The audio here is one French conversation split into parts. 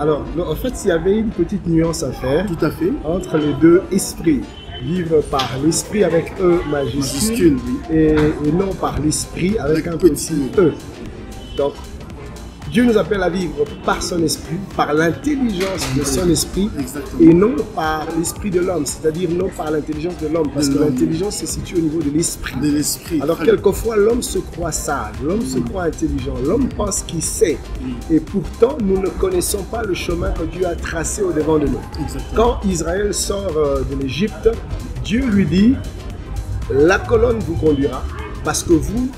Alors, en fait, il y avait une petite nuance à faire. Tout à fait. Entre les deux esprits. Vivre par l'esprit avec E majuscule, oui. et non par l'esprit avec un petit E. Donc, Dieu nous appelle à vivre par son esprit, par l'intelligence de son esprit, exactement, et non par l'esprit de l'homme, c'est-à-dire non par l'intelligence de l'homme, parce que l'intelligence se situe au niveau de l'esprit. Alors quelquefois l'homme se croit sage, l'homme se croit intelligent, l'homme pense qu'il sait, et pourtant nous ne connaissons pas le chemin que Dieu a tracé au devant de nous. Quand Israël sort de l'Égypte, Dieu lui dit, la colonne vous conduira, parce que vous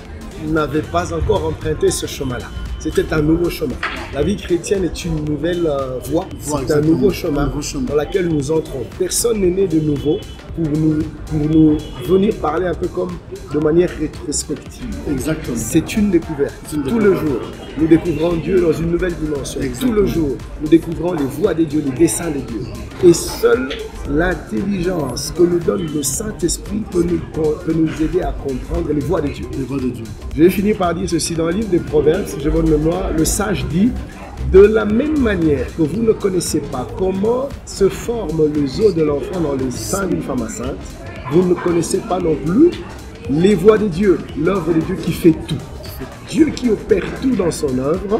n'avez pas encore emprunté ce chemin-là. C'était un nouveau chemin. La vie chrétienne est une nouvelle voie, c'est un nouveau chemin dans lequel nous entrons. Personne n'est né de nouveau pour nous venir parler un peu comme de manière rétrospective. Exactement. C'est une découverte. Tout le jour, nous découvrons Dieu dans une nouvelle dimension. Tout le jour, nous découvrons les voies de Dieu, les desseins de Dieu. Et seule l'intelligence que nous donne le Saint-Esprit peut nous aider à comprendre les voies de Dieu. Je vais finir par dire ceci dans le livre des Proverbes, si j'ai bonne mémoire, le sage dit: de la même manière que vous ne connaissez pas comment se forment les os de l'enfant dans le sein d'une femme enceinte, vous ne connaissez pas non plus les voies de Dieu, l'œuvre de Dieu qui fait tout. Dieu qui opère tout dans son œuvre,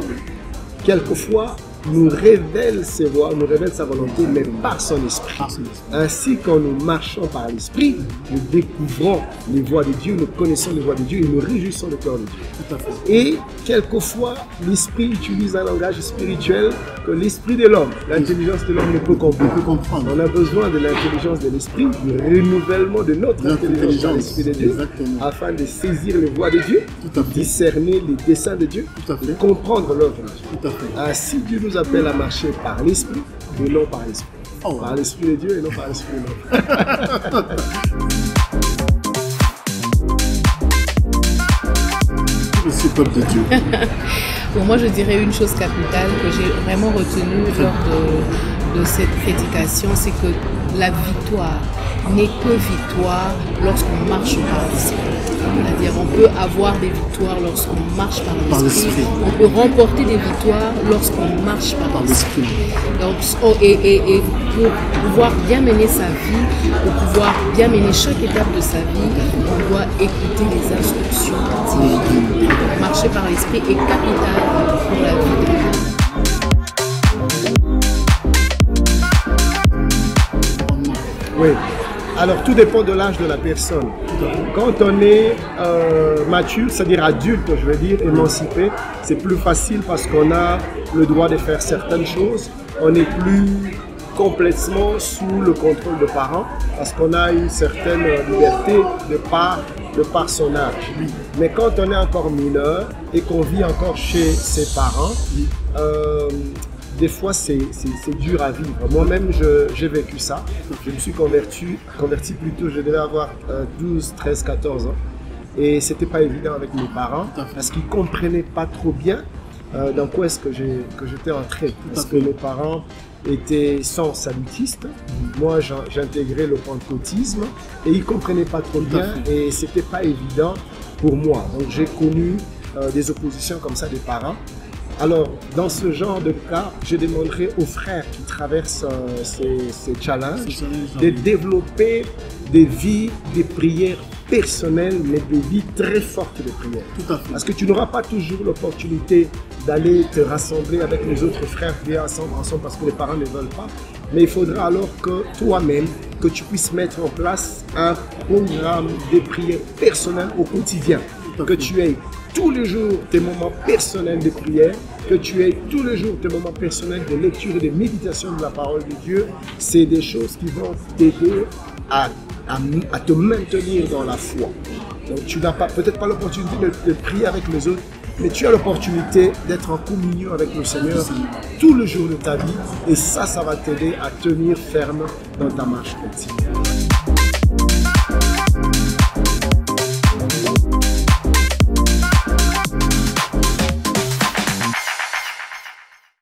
quelquefois nous révèle ses voies, nous révèle sa volonté, mais par son esprit. Ainsi, quand nous marchons par l'esprit, nous découvrons les voies de Dieu, nous connaissons les voies de Dieu et nous réjouissons le cœur de Dieu. Tout à fait. Et quelquefois, l'esprit utilise un langage spirituel que l'esprit de l'homme, l'intelligence de l'homme ne peut comprendre. On a besoin de l'intelligence de l'esprit, du renouvellement de notre intelligence dans l'esprit de Dieu, afin de saisir les voies de Dieu, discerner les desseins de Dieu, de comprendre l'œuvre de Dieu. Ainsi, Dieu nous appelle à marcher par l'esprit et non par l'esprit. Par l'esprit de Dieu et non par l'esprit de l'homme. Ce peuple de Dieu. Pour moi, je dirais une chose capitale que j'ai vraiment retenue lors de cette prédication, c'est que la victoire n'est que victoire lorsqu'on marche par l'esprit. C'est-à-dire on peut avoir des victoires lorsqu'on marche par l'esprit. On peut remporter des victoires lorsqu'on marche par l'esprit. Donc, et pour pouvoir bien mener sa vie, pour pouvoir bien mener chaque étape de sa vie, on doit écouter les instructions divines. Marcher par l'esprit est capital pour la vie de l'homme. Oui. Alors, tout dépend de l'âge de la personne. Quand on est mature, c'est-à-dire adulte, je veux dire, émancipé, c'est plus facile parce qu'on a le droit de faire certaines choses. On n'est plus complètement sous le contrôle de parents parce qu'on a une certaine liberté de par son âge. Mais quand on est encore mineur et qu'on vit encore chez ses parents, des fois c'est dur à vivre. Moi-même j'ai vécu ça. Je me suis converti plutôt, je devais avoir 12, 13, 14 ans. Et c'était pas évident avec mes parents parce qu'ils comprenaient pas trop bien dans quoi est-ce que j'étais entré. Parce que mes parents étaient sans salutistes. Moi j'intégrais le pentecôtisme et ils comprenaient pas trop bien et c'était pas évident pour moi. Donc j'ai connu des oppositions comme ça des parents. Alors, dans ce genre de cas, je demanderai aux frères qui traversent ces challenges de développer des vies, des prières personnelles, mais des vies très fortes de prières. Tout à fait. Parce que tu n'auras pas toujours l'opportunité d'aller te rassembler avec les autres frères, prier ensemble parce que les parents ne veulent pas. Mais il faudra alors que toi-même, que tu puisses mettre en place un programme de prières personnelles au quotidien. Que tu aies tous les jours tes moments personnels de prière, que tu aies tous les jours tes moments personnels de lecture et de méditation de la parole de Dieu. C'est des choses qui vont t'aider à te maintenir dans la foi. Donc tu n'as peut-être pas l'opportunité de prier avec les autres, mais tu as l'opportunité d'être en communion avec le Seigneur tout le jour de ta vie. Et ça va t'aider à tenir ferme dans ta marche chrétienne.